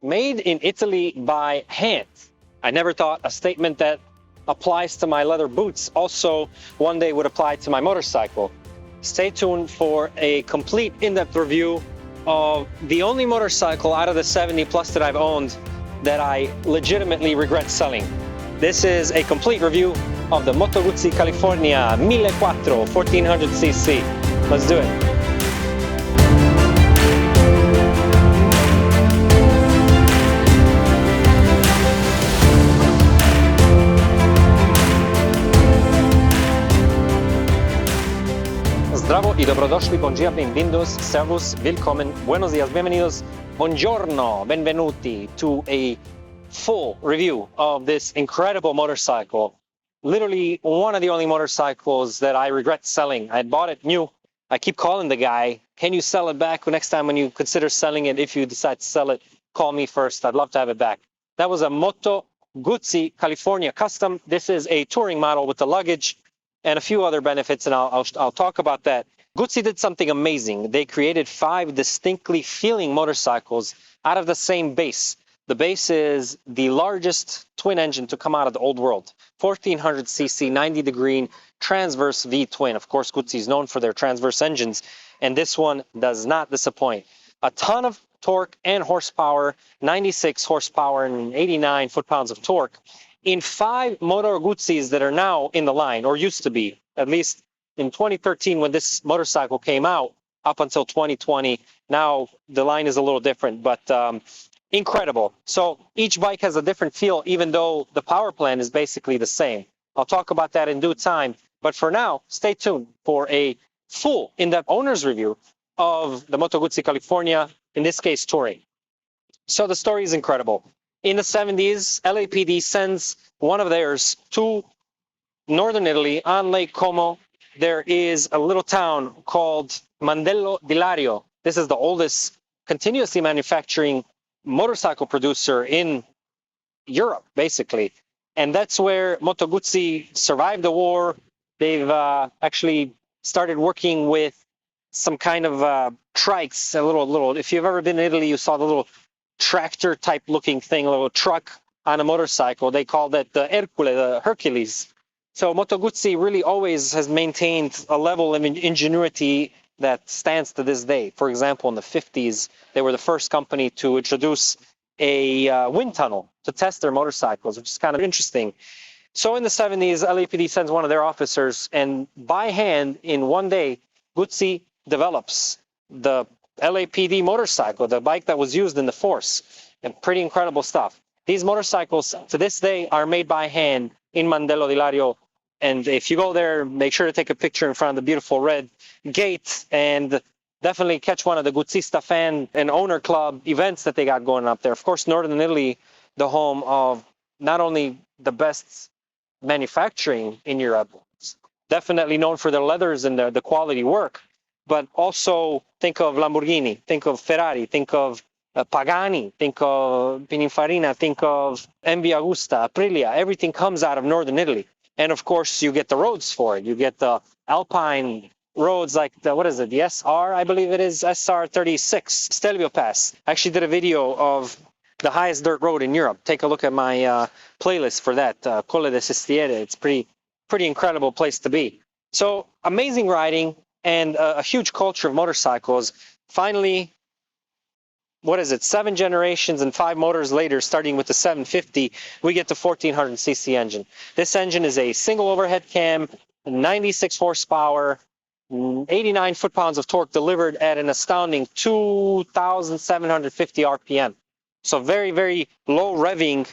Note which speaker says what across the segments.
Speaker 1: made in Italy by hand. I never thought a statement that applies to my leather boots also one day would apply to my motorcycle. Stay tuned for a complete in-depth review of the only motorcycle out of the 70 plus that I've owned that I legitimately regret selling. This is a complete review of the Moto Guzzi California 1400cc. Let's do it. Zdravo y dobrodošli, bon dia, bienvenidos, servus, willkommen, buenos dias, bienvenidos, buongiorno, benvenuti to a full review of this incredible motorcycle. Literally one of the only motorcycles that I regret selling. I bought it new. I keep calling the guy. Can you sell it back? Next time when you consider selling it, if you decide to sell it, call me first. I'd love to have it back. That was a Moto Guzzi California custom. This is a touring model with the luggage and a few other benefits, and I'll talk about that. Guzzi did something amazing. They created 5 distinctly feeling motorcycles out of the same base. The base is the largest twin engine to come out of the old world. 1400cc, 90-degree transverse V-twin. Of course, Guzzi is known for their transverse engines, and this one does not disappoint. A ton of torque and horsepower, 96 horsepower and 89 foot-pounds of torque, in 5 Moto Guzzis that are now in the line, or used to be, at least in 2013 when this motorcycle came out, up until 2020. Now the line is a little different, but incredible. So each bike has a different feel, even though the power plant is basically the same. I'll talk about that in due time, but for now, stay tuned for a full in-depth owner's review of the Moto Guzzi California, in this case touring. So the story is incredible. In the 70s, LAPD sends one of theirs to northern Italy on Lake Como. There is a little town called Mandello di Lario. This is the oldest continuously manufacturing motorcycle producer in Europe, basically. And that's where Moto Guzzi survived the war. They've actually started working with some kind of trikes, a little. If you've ever been in Italy, you saw the little tractor type looking thing, a little truck on a motorcycle. They call that the Hercules. So Moto Guzzi really always has maintained a level of ingenuity that stands to this day. For example, in the 50s, they were the first company to introduce a wind tunnel to test their motorcycles, which is kind of interesting. So in the 70s, LAPD sends one of their officers, and by hand, in one day, Guzzi develops the LAPD motorcycle, the bike that was used in the force, and pretty incredible stuff. These motorcycles to this day are made by hand in Mandello di Lario, and if you go there, make sure to take a picture in front of the beautiful red gate, and definitely catch one of the Guzzista fan and owner club events that they got going up there. Of course, northern Italy, the home of not only the best manufacturing in Europe, definitely known for their leathers and the quality work, but also think of Lamborghini, think of Ferrari, think of Pagani, think of Pininfarina, think of MV Agusta, Aprilia. Everything comes out of northern Italy. And of course, you get the roads for it. You get the Alpine roads like the, what is it, the SR, I believe it is, SR36, Stelvio Pass. I actually did a video of the highest dirt road in Europe. Take a look at my playlist for that, Colle de Sestiere. It's pretty incredible place to be. So amazing riding, and a huge culture of motorcycles. Finally, what is it, 7 generations and 5 motors later, starting with the 750, we get the 1400cc engine. This engine is a single overhead cam, 96 horsepower, 89 foot-pounds of torque delivered at an astounding 2,750 RPM. So very, very low revving,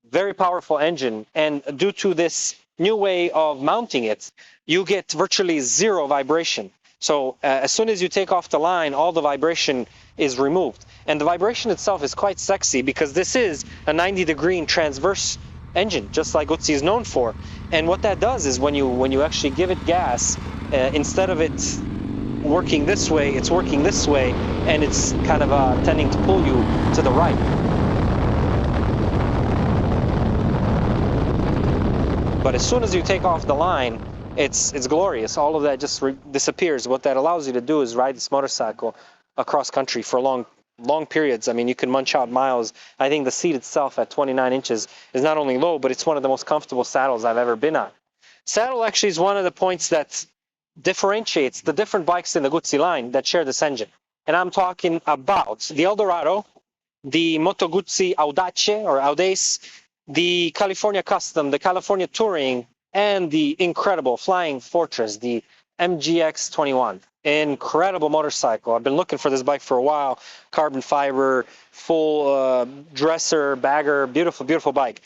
Speaker 1: very powerful engine. And due to this new way of mounting it, you get virtually 0 vibration. So as soon as you take off the line, all the vibration is removed. And the vibration itself is quite sexy because this is a 90-degree transverse engine, just like Guzzi is known for. And what that does is when you actually give it gas, instead of it working this way, it's working this way, and it's kind of tending to pull you to the right. But as soon as you take off the line, it's glorious. All of that just disappears. What that allows you to do is ride this motorcycle across country for long long periods. I mean, you can munch out miles. I think the seat itself at 29 inches is not only low, but it's one of the most comfortable saddles I've ever been on. Saddle actually is one of the points that differentiates the different bikes in the Guzzi line that share this engine. And I'm talking about the Eldorado, the Moto Guzzi Audace or Audace, the California Custom, the California Touring, and the incredible Flying Fortress, the MGX21. Incredible motorcycle. I've been looking for this bike for a while. Carbon fiber, full dresser, bagger, beautiful, beautiful bike.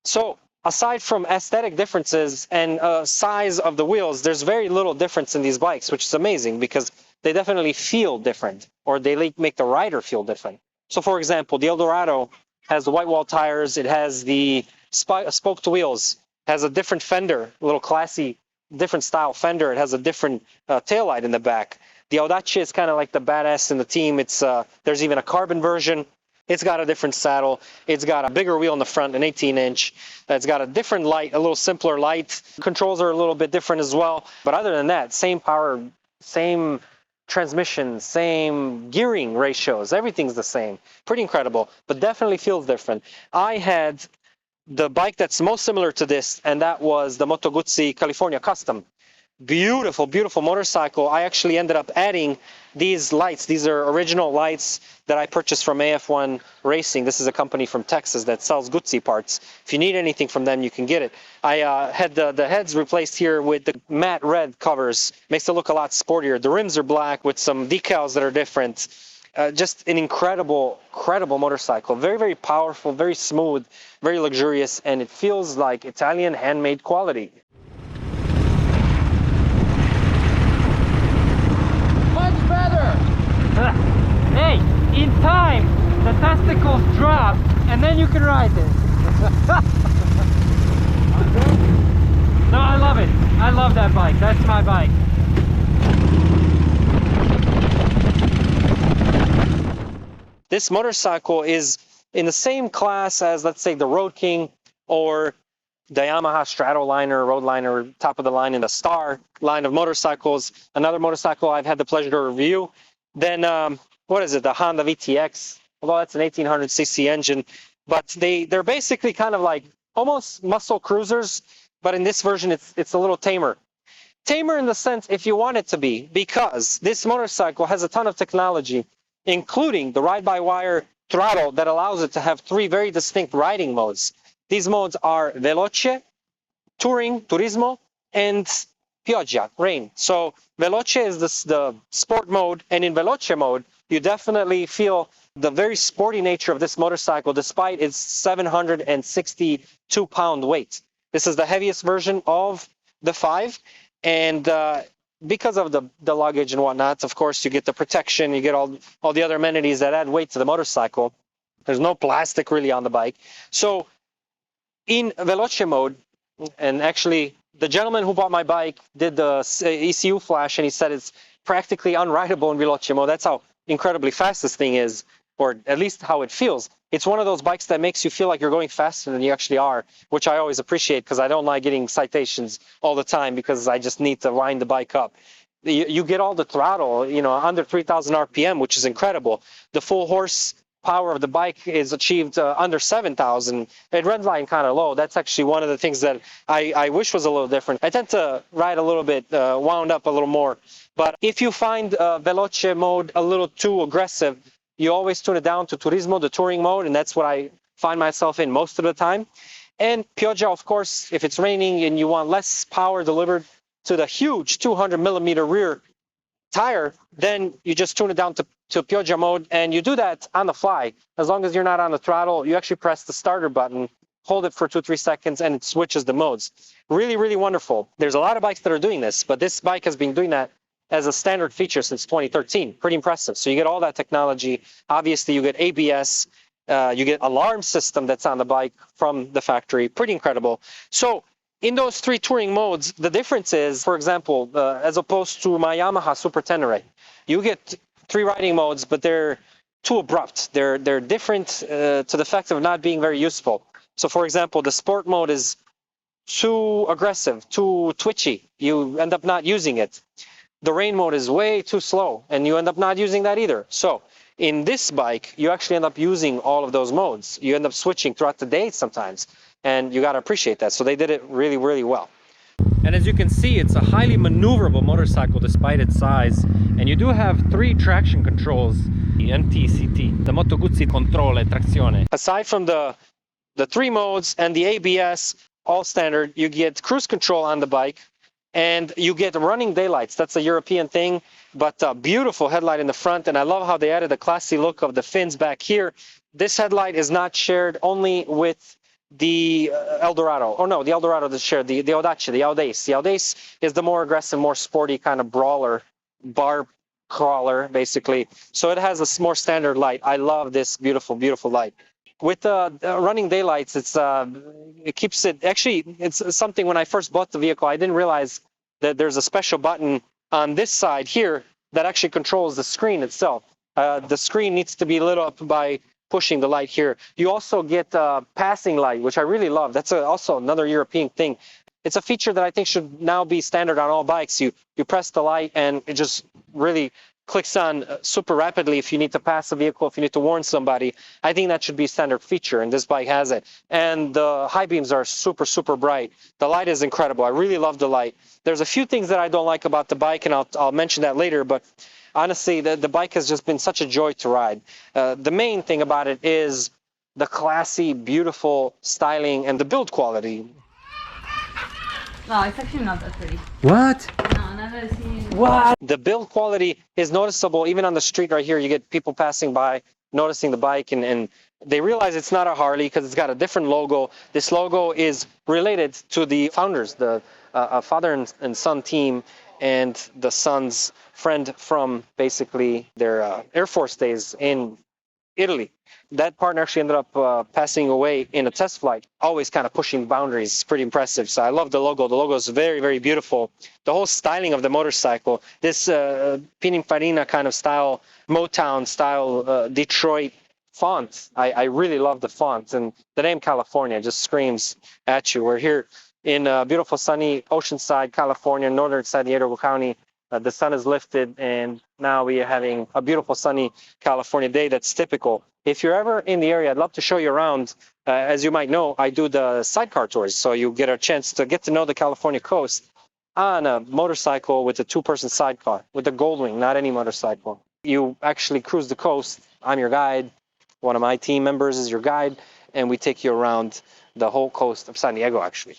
Speaker 1: So aside from aesthetic differences and size of the wheels, there's very little difference in these bikes, which is amazing because they definitely feel different, or they make the rider feel different. So for example, the Eldorado has the white wall tires. It has the spoked wheels, has a different fender, a little classy, different style fender. It has a different taillight in the back. The Audace is kind of like the badass in the team. It's there's even a carbon version. It's got a different saddle. It's got a bigger wheel in the front, an 18-inch. It's got a different light, a little simpler light. Controls are a little bit different as well. But other than that, same power, same transmission, same gearing ratios. Everything's the same. Pretty incredible, but definitely feels different. I had the bike that's most similar to this, and that was the Moto Guzzi California Custom. Beautiful, beautiful motorcycle. I actually ended up adding these lights. These are original lights that I purchased from AF1 Racing. This is a company from Texas that sells Guzzi parts. If you need anything from them, you can get it. I had the heads replaced here with the matte red covers. Makes it look a lot sportier. The rims are black with some decals that are different. Just an incredible, incredible motorcycle. Very, very powerful, very smooth, very luxurious, and it feels like Italian handmade quality.
Speaker 2: Much better! Hey, in time, the testicles drop, and then you can ride this. No, I love it. I love that bike. That's my bike.
Speaker 1: This motorcycle is in the same class as, let's say, the Road King or the Yamaha Stratoliner, Roadliner, top of the line in the Star line of motorcycles. Another motorcycle I've had the pleasure to review. Then, what is it, the Honda VTX? Although that's an 1800cc engine. But they're basically kind of like almost muscle cruisers, but in this version it's a little tamer. Tamer in the sense if you want it to be, because this motorcycle has a ton of technology, including the ride-by-wire throttle that allows it to have three very distinct riding modes. These modes are Veloce, Touring, Turismo, and Pioggia, rain. So Veloce is the sport mode, and in Veloce mode, you definitely feel the very sporty nature of this motorcycle despite its 762-pound weight. This is the heaviest version of the 5, and because of the luggage and whatnot, of course, you get the protection, you get all the other amenities that add weight to the motorcycle. There's no plastic really on the bike. So in Veloce mode, and actually the gentleman who bought my bike did the ECU flash, and he said it's practically unrideable in Veloce mode. That's how incredibly fast this thing is, or at least how it feels. It's one of those bikes that makes you feel like you're going faster than you actually are, which I always appreciate because I don't like getting citations all the time because I just need to wind the bike up. You get all the throttle, you know, under 3,000 RPM, which is incredible. The full horsepower of the bike is achieved under 7,000. It runs line kind of low. That's actually one of the things that I wish was a little different. I tend to ride a little bit wound up a little more. But if you find Veloce mode a little too aggressive, you always tune it down to Turismo, the touring mode, and that's what I find myself in most of the time. And Pioggia, of course, if it's raining and you want less power delivered to the huge 200mm rear tire, then you just tune it down to Pioggia mode, and you do that on the fly. As long as you're not on the throttle, you actually press the starter button, hold it for 2-3 seconds, and it switches the modes. Really, really wonderful. There's a lot of bikes that are doing this, but this bike has been doing that as a standard feature since 2013. Pretty impressive. So you get all that technology. Obviously, you get ABS. You get alarm system that's on the bike from the factory. Pretty incredible. So in those 3 touring modes, the difference is, for example, as opposed to my Yamaha Super Tenere, you get 3 riding modes, but they're too abrupt. They're different to the fact of not being very useful. So for example, the sport mode is too aggressive, too twitchy. You end up not using it. The rain mode is way too slow, and you end up not using that either. So In this bike, you actually end up using all of those modes. You end up switching throughout the day sometimes, and you got to appreciate that. So they did it really, really well. And as you can see, it's a highly maneuverable motorcycle despite its size. And you do have 3 traction controls, the NTCT, the Moto Guzzi Control e Trazione. Aside from the 3 modes and the ABS, all standard, you get cruise control on the bike, and you get running daylights. That's a European thing, but a beautiful headlight in the front. And I love how they added the classy look of the fins back here. This headlight is not shared only with the Eldorado. Or no, the Eldorado is shared, the Audace, the Audace. The Audace is the more aggressive, more sporty kind of brawler, bar crawler, basically. So it has a more standard light. I love this beautiful, beautiful light. With the running daylights, it keeps it, actually, it's something when I first bought the vehicle, I didn't realize that there's a special button on this side here that actually controls the screen itself. The screen needs to be lit up by pushing the light here. You also get passing light, which I really love. That's also another European thing. It's a feature that I think should now be standard on all bikes. You press the light and it just really clicks on super rapidly if you need to pass a vehicle, if you need to warn somebody. I think that should be a standard feature, and this bike has it. And the high beams are super, super bright. The light is incredible. I really love the light. There's a few things that I don't like about the bike, and I'll mention that later, but honestly, the bike has just been such a joy to ride. The main thing about it is the classy, beautiful styling and the build quality.
Speaker 3: No, it's actually not that pretty.
Speaker 2: What?
Speaker 3: No, never seen.
Speaker 2: What?
Speaker 1: The build quality is noticeable. Even on the street right here, you get people passing by, noticing the bike, and they realize it's not a Harley because it's got a different logo. This logo is related to the founders, the father and son team, and the son's friend from basically their Air Force days in Italy. That partner actually ended up passing away in a test flight, always kind of pushing boundaries. It's pretty impressive. So I love the logo. The logo is very, very beautiful. The whole styling of the motorcycle, this Pininfarina kind of style, Motown style Detroit font. I really love the font. And the name California just screams at you. We're here in beautiful sunny Oceanside, California, northern San Diego County. The sun is lifted, and now we are having a beautiful sunny California day that's typical. If you're ever in the area, I'd love to show you around. As you might know, I do the sidecar tours, so you get a chance to get to know the California coast on a motorcycle with a 2-person sidecar, with a Goldwing, not any motorcycle. You actually cruise the coast. I'm your guide. One of my team members is your guide, and we take you around the whole coast of San Diego, actually.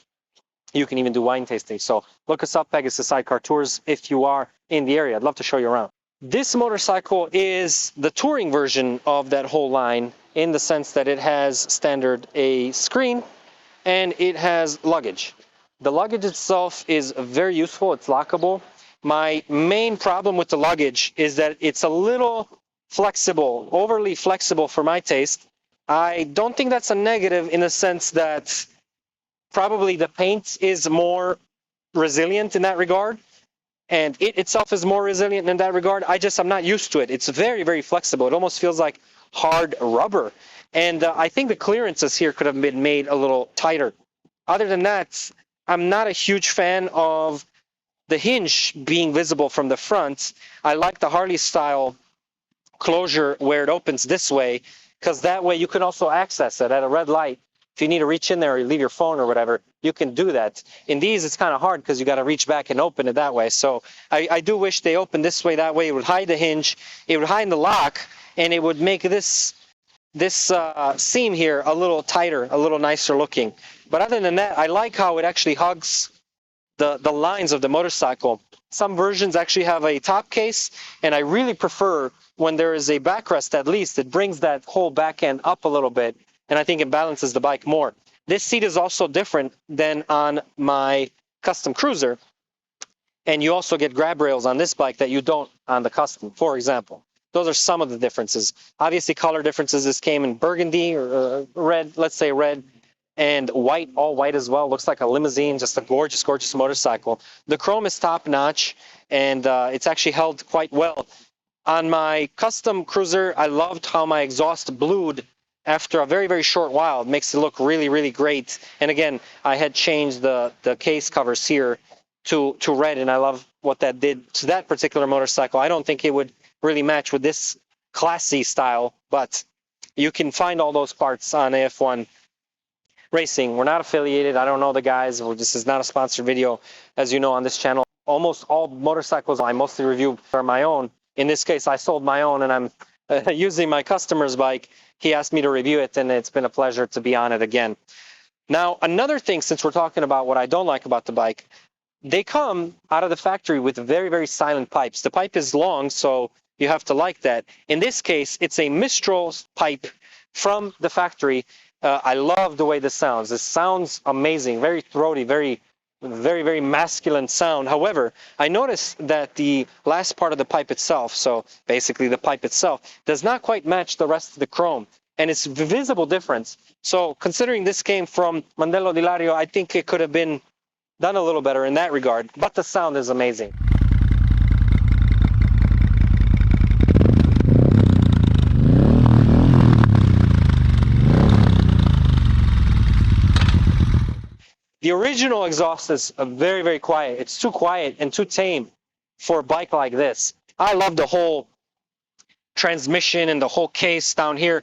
Speaker 1: You can even do wine tasting. So look us up, Pegasus Sidecar Tours, if you are in the area. I'd love to show you around. This motorcycle is the touring version of that whole line in the sense that it has standard a screen and it has luggage. The luggage itself is very useful. It's lockable. My main problem with the luggage is that it's a little flexible, overly flexible for my taste. I don't think that's a negative in the sense that probably the paint is more resilient in that regard, and it itself is more resilient in that regard. I'm not used to it. It's very, very flexible. It almost feels like hard rubber. And I think the clearances here could have been made a little tighter. Other than that, I'm not a huge fan of the hinge being visible from the front. I like the Harley style closure where it opens this way, because that way you can also access it at a red light. If you need to reach in there or you leave your phone or whatever, you can do that. In these, it's kind of hard because you got to reach back and open it that way. So I do wish they opened this way. That way it would hide the hinge, it would hide the lock, and it would make this seam here a little tighter, a little nicer looking. But other than that, I like how it actually hugs the lines of the motorcycle. Some versions actually have a top case, and I really prefer when there is a backrest. At least it brings that whole back end up a little bit, and I think it balances the bike more. This seat is also different than on my custom cruiser, and you also get grab rails on this bike that you don't on the custom, for example. Those are some of the differences. Obviously, color differences. This came in burgundy or red, let's say red, and white, all white as well. Looks like a limousine, just a gorgeous, gorgeous motorcycle. The chrome is top notch, and it's actually held quite well. On my custom cruiser, I loved how my exhaust blued after a very, very short while. It makes it look really, really great. And again, I had changed the case covers here to red, and I love what that did to that particular motorcycle. I don't think it would really match with this classy style, but you can find all those parts on AF1 Racing. We're not affiliated. I don't know the guys. This is not a sponsored video. As you know, on this channel, almost all motorcycles I mostly review are my own. In this case, I sold my own, and I'm using my customer's bike. He asked me to review it, and it's been a pleasure to be on it again. Now, another thing, since we're talking about what I don't like about the bike, they come out of the factory with very, very silent pipes. The pipe is long, so you have to like that. In this case, it's a Mistral pipe from the factory. I love the way this sounds. This sounds amazing, very throaty, very, very masculine sound. However, I noticed that the last part of the pipe itself, so basically the pipe itself, does not quite match the rest of the chrome. And it's a visible difference. So considering this came from Mandello di Lario, I think it could have been done a little better in that regard. But the sound is amazing. The original exhaust is very, very quiet. It's too quiet and too tame for a bike like this. I love the whole transmission and the whole case down here.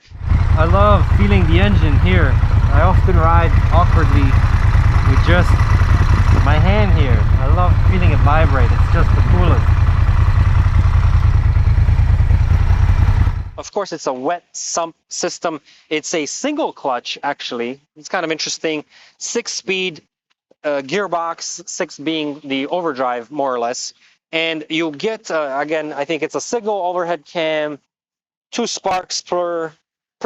Speaker 2: I love feeling the engine here. I often ride awkwardly with just my hand here. I love feeling it vibrate. It's just the coolest.
Speaker 1: Of course, it's a wet sump system. It's a single clutch, actually. It's kind of interesting. 6-speed gearbox, 6 being the overdrive, more or less. And you'll get, again, I think it's a single overhead cam, 2 sparks per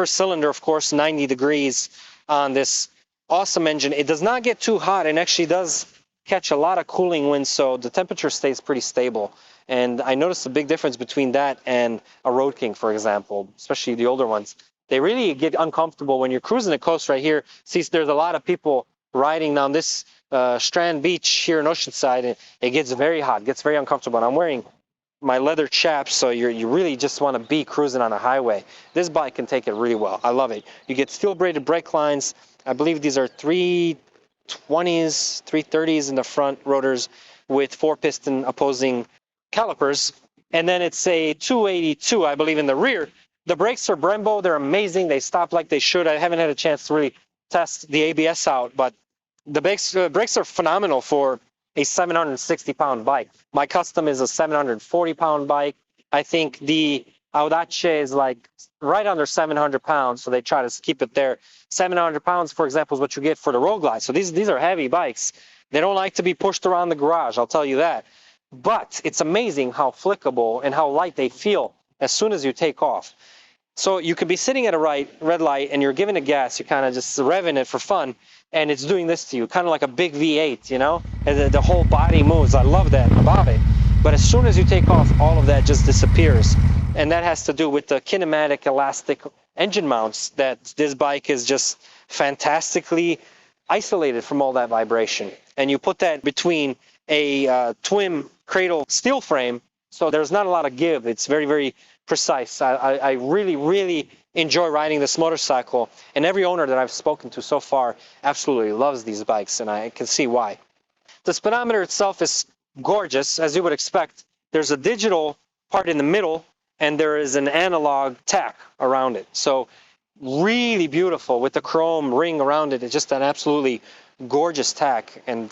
Speaker 1: cylinder, of course, 90 degrees on this awesome engine. It does not get too hot and actually does catch a lot of cooling winds, so the temperature stays pretty stable. And I noticed a big difference between that and a Road King, for example, especially the older ones. They really get uncomfortable when you're cruising the coast right here. See, there's a lot of people riding down this Strand Beach here in Oceanside, and it gets very hot, gets very uncomfortable. And I'm wearing my leather chaps, so you really just want to be cruising on a highway. This bike can take it really well. I love it. You get steel braided brake lines. I believe these are 320s, 330s in the front rotors with 4-piston opposing calipers, and then it's a 282, I believe, in the rear. The brakes are Brembo. They're amazing. They stop like they should. I haven't had a chance to really test the ABS out, but the brakes are phenomenal for a 760-pound bike. My custom is a 740-pound bike. I think the Audace is like right under 700 pounds, so they try to keep it there. 700 pounds, for example, is what you get for the Road Glide. So these are heavy bikes. They don't like to be pushed around the garage, I'll tell you that. But it's amazing how flickable and how light they feel as soon as you take off. So you could be sitting at a red light and you're giving it gas, you're kind of just revving it for fun, and it's doing this to you, kind of like a big V8, you know? And the whole body moves. I love that about it. But as soon as you take off, all of that just disappears. And that has to do with the kinematic elastic engine mounts, that this bike is just fantastically isolated from all that vibration. And you put that between a twin cradle steel frame, so there's not a lot of give. It's very, very precise. I really, really enjoy riding this motorcycle, and every owner that I've spoken to so far absolutely loves these bikes, and I can see why. The speedometer itself is gorgeous, as you would expect. There's a digital part in the middle, and there is an analog tack around it. So really beautiful with the chrome ring around it. It's just an absolutely gorgeous tack, and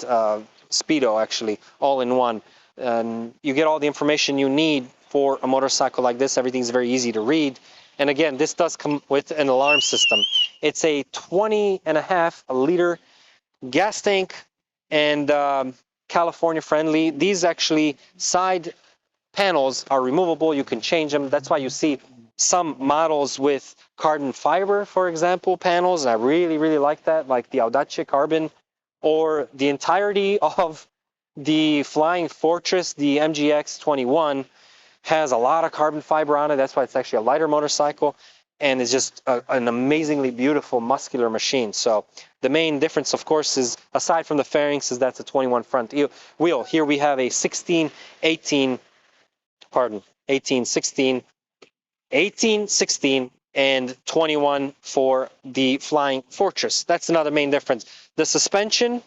Speaker 1: speedo, actually, all in one. You get all the information you need for a motorcycle like this. Everything's very easy to read. And again, this does come with an alarm system. It's a 20.5-liter gas tank, and California friendly. These actually side panels are removable. You can change them. That's why you see some models with carbon fiber, for example, panels. And I really, really like that, like the Audace carbon, or the entirety of the Flying Fortress, the MGX21, has a lot of carbon fiber on it. That's why it's actually a lighter motorcycle, and it's just an amazingly beautiful muscular machine. So the main difference, of course, is, aside from the fairings, is that's a 21 front wheel. Here we have a 18, 16, and 21 for the Flying Fortress. That's another main difference. The suspension,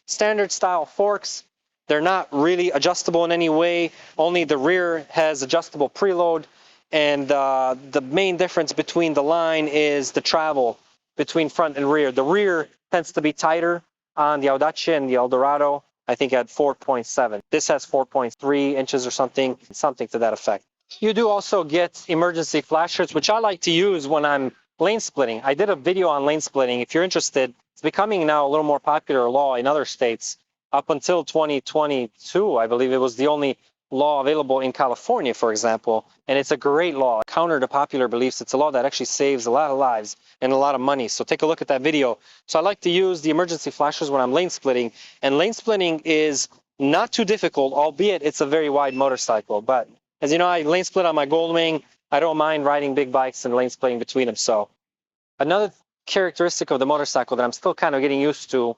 Speaker 1: standard style forks. They're not really adjustable in any way. Only the rear has adjustable preload, And the main difference between the line is the travel between front and rear. The rear tends to be tighter on the Audace and the Eldorado. I think at 4.7. This has 4.3 inches or something to that effect. You do also get emergency flashers, which I like to use when I'm lane splitting. I did a video on lane splitting. If you're interested, it's becoming now a little more popular law in other states. Up until 2022, I believe it was the only law available in California, for example, and it's a great law. Counter to popular beliefs, it's a law that actually saves a lot of lives and a lot of money. So take a look at that video. So I like to use the emergency flashers when I'm lane splitting, and lane splitting is not too difficult, albeit it's a very wide motorcycle. But as you know, I lane split on my Goldwing. I don't mind riding big bikes and lane splitting between them. So another characteristic of the motorcycle that I'm still kind of getting used to,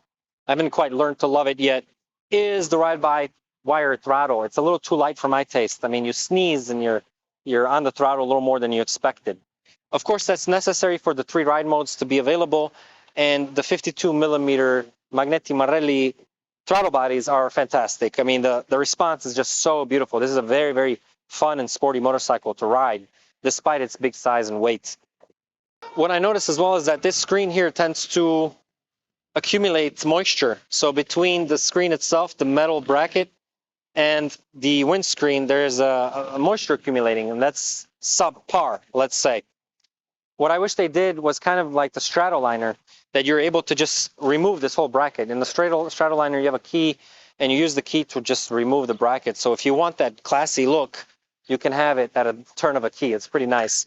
Speaker 1: I haven't quite learned to love it yet, is the ride-by-wire throttle. It's a little too light for my taste. I mean, you sneeze and you're on the throttle a little more than you expected. Of course, that's necessary for the 3 ride modes to be available, and the 52 millimeter Magneti Marelli throttle bodies are fantastic. I mean, the response is just so beautiful. This is a very, very fun and sporty motorcycle to ride, despite its big size and weight. What I noticed as well is that this screen here tends to accumulate moisture. So between the screen itself, the metal bracket, and the windscreen, there's a moisture accumulating, and that's subpar, let's say. What I wish they did was kind of like the Stratoliner, that you're able to just remove this whole bracket. In the Stratoliner, you have a key, and you use the key to just remove the bracket. So if you want that classy look, you can have it at a turn of a key. It's pretty nice.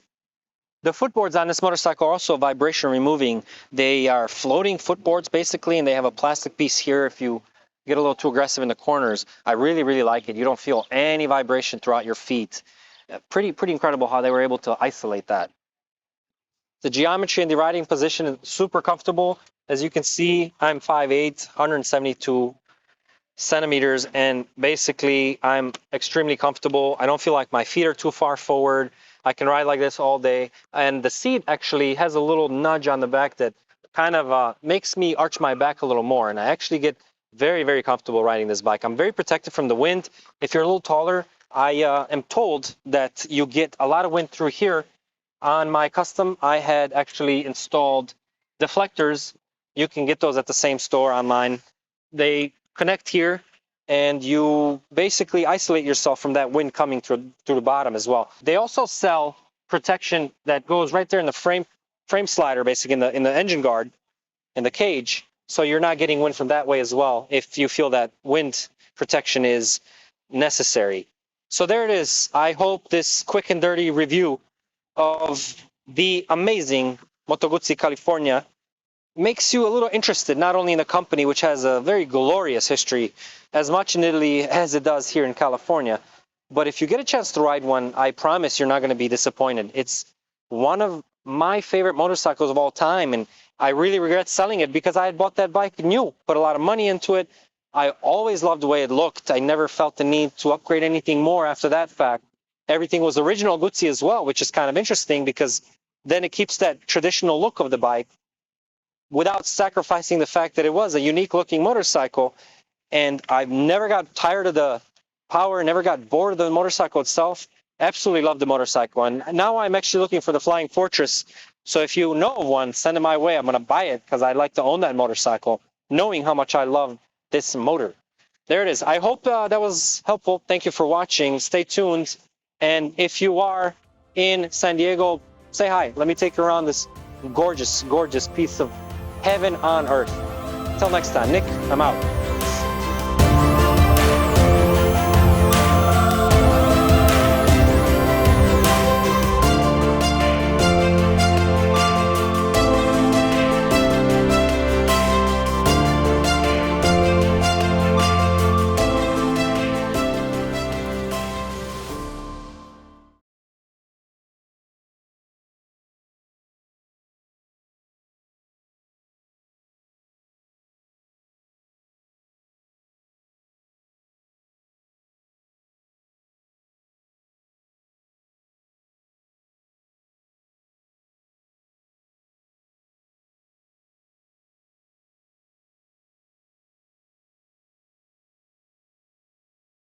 Speaker 1: The footboards on this motorcycle are also vibration removing. They are floating footboards basically, and they have a plastic piece here if you get a little too aggressive in the corners. I really, really like it. You don't feel any vibration throughout your feet. Pretty incredible how they were able to isolate that. The geometry and the riding position is super comfortable. As you can see, I'm 5'8", 172 centimeters, and basically I'm extremely comfortable. I don't feel like my feet are too far forward. I can ride like this all day, and the seat actually has a little nudge on the back that kind of makes me arch my back a little more, and I actually get very, very comfortable riding this bike. I'm very protected from the wind. If you're a little taller, I am told that you get a lot of wind through here. On my custom, I had actually installed deflectors. You can get those at the same store online. They connect here, and you basically isolate yourself from that wind coming through the bottom as well. They also sell protection that goes right there in the frame slider, basically in the engine guard, in the cage, so you're not getting wind from that way as well if you feel that wind protection is necessary. So there it is. I hope this quick and dirty review of the amazing Moto Guzzi California makes you a little interested, not only in the company, which has a very glorious history, as much in Italy as it does here in California, but if you get a chance to ride one, I promise you're not going to be disappointed. It's one of my favorite motorcycles of all time, and I really regret selling it because I had bought that bike new, put a lot of money into it. I always loved the way it looked. I never felt the need to upgrade anything more after that fact. Everything was original Guzzi as well, which is kind of interesting because then it keeps that traditional look of the bike without sacrificing the fact that it was a unique looking motorcycle. And I've never got tired of the power, never got bored of the motorcycle itself. Absolutely love the motorcycle. And now I'm actually looking for the Flying Fortress. So if you know of one, send it my way. I'm going to buy it because I'd like to own that motorcycle, knowing how much I love this motor. There it is. I hope that was helpful. Thank you for watching. Stay tuned. And if you are in San Diego, say hi. Let me take you around this gorgeous, gorgeous piece of heaven on earth. Till next time, Nick, I'm out.